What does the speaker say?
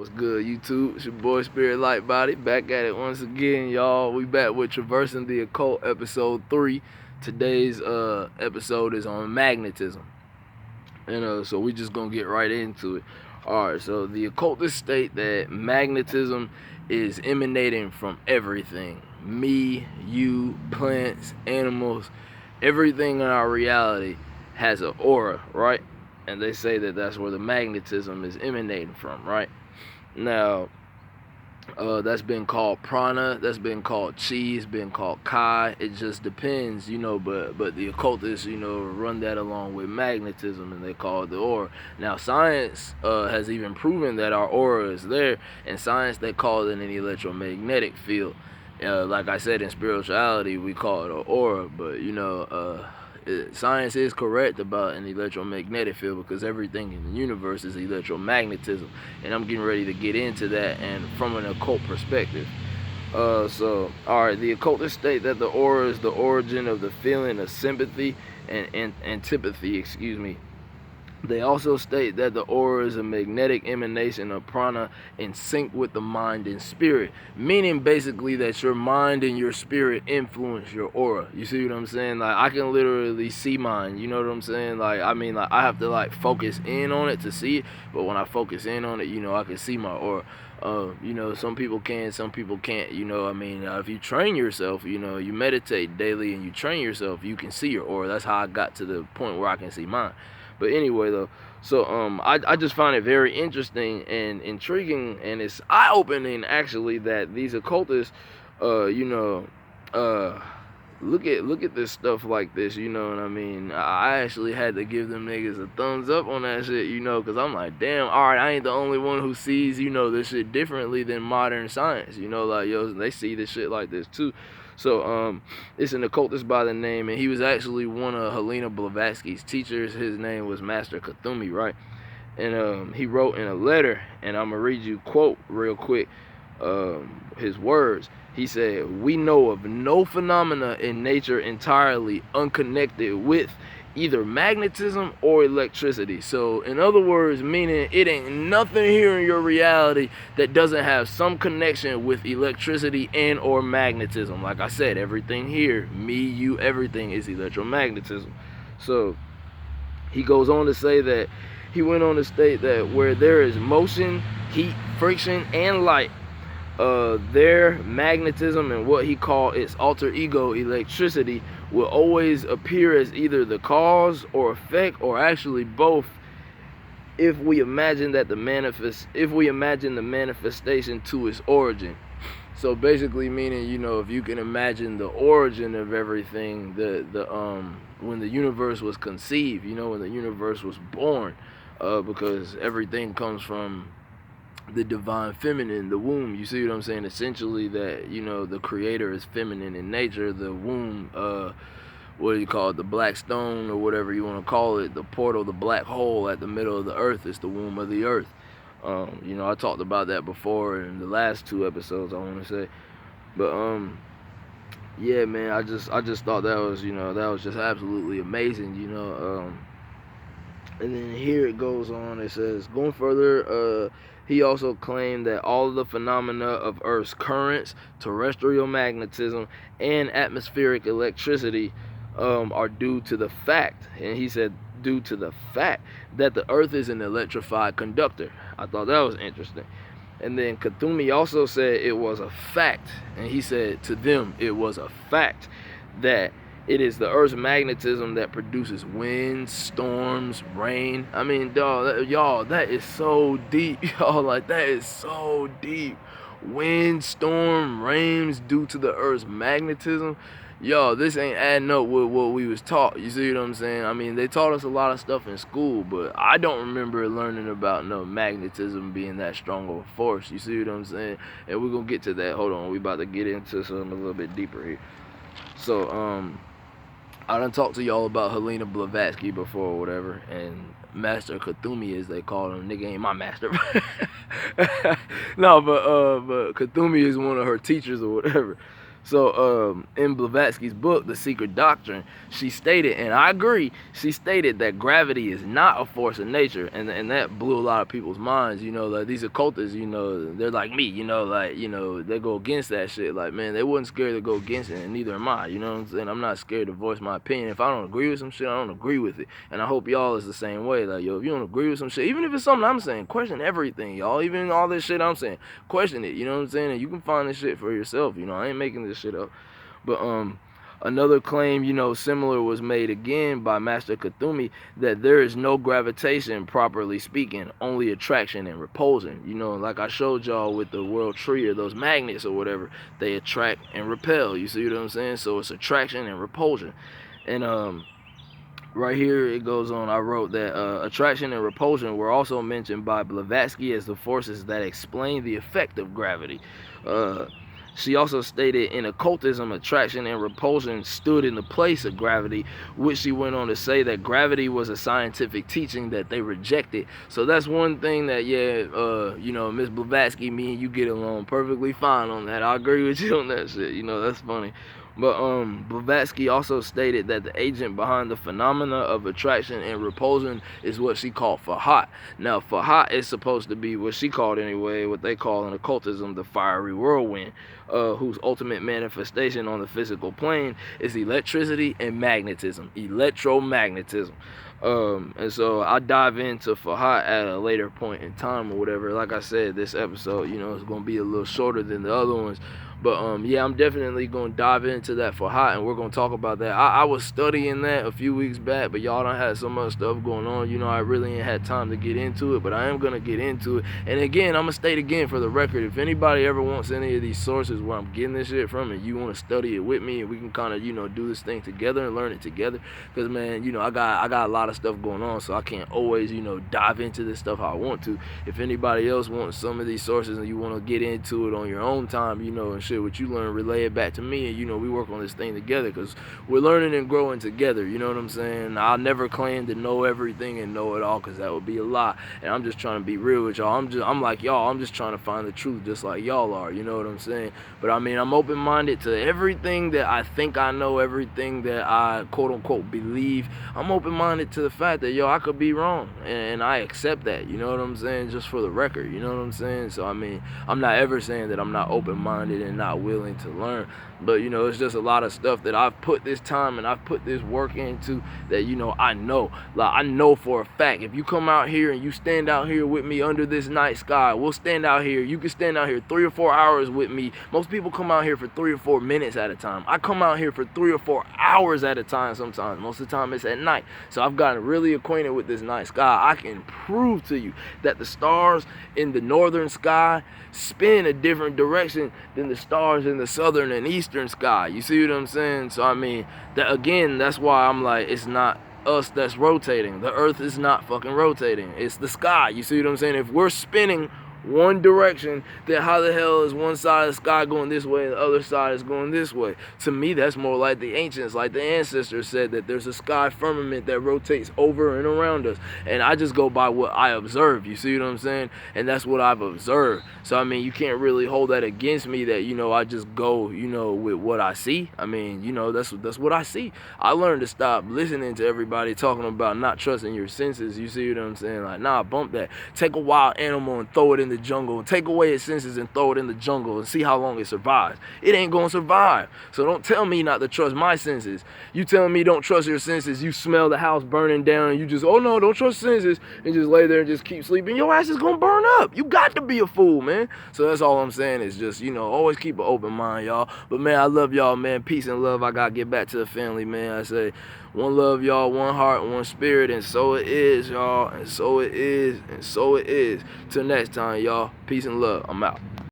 What's good, YouTube? It's your boy Spirit Lightbody, back at it once again, y'all. We back with Traversing the Occult, episode 3. Today's episode is on magnetism, and so we just gonna get right into it. Alright, so the occultists state that magnetism is emanating from everything. Me, you, plants, animals, everything in our reality has an aura, right? And they say that that's where the magnetism is emanating from, right? Now, that's been called prana, that's been called chi, it's been called kai. It just depends, but the occultists, run that along with magnetism, and they call it the aura. Now, science has even proven that our aura is there. In science, they call it an electromagnetic field. Like I said, in spirituality, we call it an aura, but science is correct about an electromagnetic field because everything in the universe is electromagnetism, and I'm getting ready to get into that and from an occult perspective. Alright, the occultists state that the aura is the origin of the feeling of sympathy and antipathy, They also state that the aura is a magnetic emanation of prana in sync with the mind and spirit, meaning basically that your mind and your spirit influence your aura. You see what I'm saying? Like, I can literally see mine, you know what I'm saying? Like, I have to focus in on it to see it, but when I focus in on it, I can see my aura. Some people can, some people can't, if you train yourself, you meditate daily and you train yourself, you can see your aura. That's how I got to the point where I can see mine. But anyway, though, so I just find it very interesting and intriguing, and it's eye-opening actually that these occultists, look at this stuff like this, you know what I mean? I actually had to give them niggas a thumbs up on that shit, because I'm like, damn, alright, I ain't the only one who sees, this shit differently than modern science, they see this shit like this too. So, it's an occultist by the name, and he was actually one of Helena Blavatsky's teachers. His name was Master Kuthumi, right? And he wrote in a letter, and I'm gonna read you quote real quick, his words. He said, "We know of no phenomena in nature entirely unconnected with either magnetism or electricity." So, in other words, meaning it ain't nothing here in your reality that doesn't have some connection with electricity and or magnetism. Like I said, everything here, me, you, everything is electromagnetism. So, he goes on to say that he went on to state that where there is motion, heat, friction, and light, their magnetism and what he called its alter ego, electricity, will always appear as either the cause or effect, or actually both, if we imagine the manifestation to its origin. So basically meaning, if you can imagine the origin of everything, when the universe was conceived, when the universe was born, because everything comes from the divine feminine, the womb. You see what I'm saying? Essentially that, the creator is feminine in nature. The womb, what do you call it? The black stone, or whatever you want to call it, the portal, the black hole at the middle of the earth is the womb of the earth. I talked about that before in the last 2 episodes, I want to say. But yeah, man, I just thought that was, that was just absolutely amazing, and then here it goes on. It says, going further, he also claimed that all of the phenomena of Earth's currents, terrestrial magnetism, and atmospheric electricity are due to the fact, and he said, due to the fact that the Earth is an electrified conductor. I thought that was interesting. And then Kuthumi also said it was a fact, and he said to them it was a fact that it is the Earth's magnetism that produces winds, storms, rain. I mean, dog, y'all, that is so deep. Y'all, like, that is so deep. Wind, storm, rains due to the Earth's magnetism. Y'all, this ain't adding up with what we was taught. You see what I'm saying? I mean, they taught us a lot of stuff in school, but I don't remember learning about no magnetism being that strong of a force. You see what I'm saying? And we're going to get to that. Hold on. We about to get into something a little bit deeper here. So, I done talked to y'all about Helena Blavatsky before or whatever, and Master Kuthumi, as they call him. Nigga ain't my master. No, but Kuthumi is one of her teachers or whatever. So in Blavatsky's book, The Secret Doctrine, she stated, and I agree, she stated that gravity is not a force of nature, and that blew a lot of people's minds. You know, like these occultists, you know, they're like me, you know, like, you know, they go against that shit. Like, man, they wasn't scared to go against it, and neither am I. You know what I'm saying? I'm not scared to voice my opinion. If I don't agree with some shit, I don't agree with it. And I hope y'all is the same way. Like, yo, if you don't agree with some shit, even if it's something I'm saying, question everything, y'all. Even all this shit I'm saying, question it. You know what I'm saying? And you can find this shit for yourself. You know, I ain't making this shit up. But another claim, you know, similar was made again by Master Kuthumi, that there is no gravitation, properly speaking, only attraction and repulsion. You know, like I showed y'all with the world tree or those magnets or whatever, they attract and repel. You see what I'm saying? So it's attraction and repulsion. And right here it goes on, I wrote that attraction and repulsion were also mentioned by Blavatsky as the forces that explain the effect of gravity. She also stated in occultism, attraction and repulsion stood in the place of gravity, which she went on to say that gravity was a scientific teaching that they rejected. So that's one thing that, yeah, you know, Miss Blavatsky, me and you get along perfectly fine on that. I agree with you on that shit. You know, that's funny. But Blavatsky also stated that the agent behind the phenomena of attraction and repulsion is what she called Fahat. Now, Fahat is supposed to be what she called anyway, what they call in occultism the fiery whirlwind, whose ultimate manifestation on the physical plane is electricity and magnetism, electromagnetism. And so I'll dive into Fahat at a later point in time or whatever. Like I said, this episode, you know, is going to be a little shorter than the other ones. But yeah, I'm definitely going to dive into that Fahat, and we're going to talk about that. I was studying that a few weeks back, but y'all done had so much stuff going on. You know, I really ain't had time to get into it, but I am going to get into it. And again, I'm going to state again for the record, if anybody ever wants any of these sources where I'm getting this shit from and you want to study it with me and we can kind of, you know, do this thing together and learn it together. Because, man, you know, I got a lot of stuff going on, so I can't always, you know, dive into this stuff how I want to. If anybody else wants some of these sources and you want to get into it on your own time, you know, and shit, what you learn, relay it back to me, and, you know, we work on this thing together, because we're learning and growing together. You know what I'm saying? I'll never claim to know everything and know it all, because that would be a lie. And I'm just trying to be real with y'all. I'm like y'all. I'm just trying to find the truth, just like y'all are. You know what I'm saying? But I mean, I'm open-minded to everything that I think I know, everything that I quote-unquote believe. I'm open-minded to the fact that, yo, I could be wrong, and I accept that. You know what I'm saying? Just for the record. You know what I'm saying? So I mean, I'm not ever saying that I'm not open-minded and not willing to learn, but, you know, it's just a lot of stuff that I've put this time and I've put this work into that, you know, I know. Like, I know for a fact, if you come out here and you stand out here with me under this night sky, we'll stand out here. You can stand out here 3 or 4 hours with me. Most people come out here for 3 or 4 minutes at a time. I come out here for 3 or 4 hours at a time sometimes. Most of the time it's at night. So I've gotten really acquainted with this night sky. I can prove to you that the stars in the northern sky spin a different direction than the stars in the southern and eastern sky. You see what I'm saying? So I mean, that again, that's why I'm like, it's not us that's rotating. The earth is not fucking rotating. It's the sky. You see what I'm saying? If we're spinning one direction, then how the hell is one side of the sky going this way and the other side is going this way? To me, that's more like the ancients, like the ancestors said, that there's a sky firmament that rotates over and around us. And I just go by what I observe. You see what I'm saying? And that's what I've observed. So I mean, you can't really hold that against me that, you know, I just go, you know, with what I see. I mean, you know, that's what I see. I learned to stop listening to everybody talking about not trusting your senses. You see what I'm saying? Like, nah, bump that. Take a wild animal and throw it in the jungle, and take away its senses and throw it in the jungle and see how long it survives. It ain't gonna survive. So don't tell me not to trust my senses. You telling me don't trust your senses, you smell the house burning down and you just, oh no, don't trust senses, and just lay there and just keep sleeping, your ass is gonna burn up. You got to be a fool, man. So that's all I'm saying, is just, you know, always keep an open mind, y'all. But man, I love y'all, man. Peace and love. I gotta get back to the family, man. I say one love, y'all, one heart, one spirit, and so it is, y'all, and so it is, and so it is. Till next time, y'all. Peace and love. I'm out.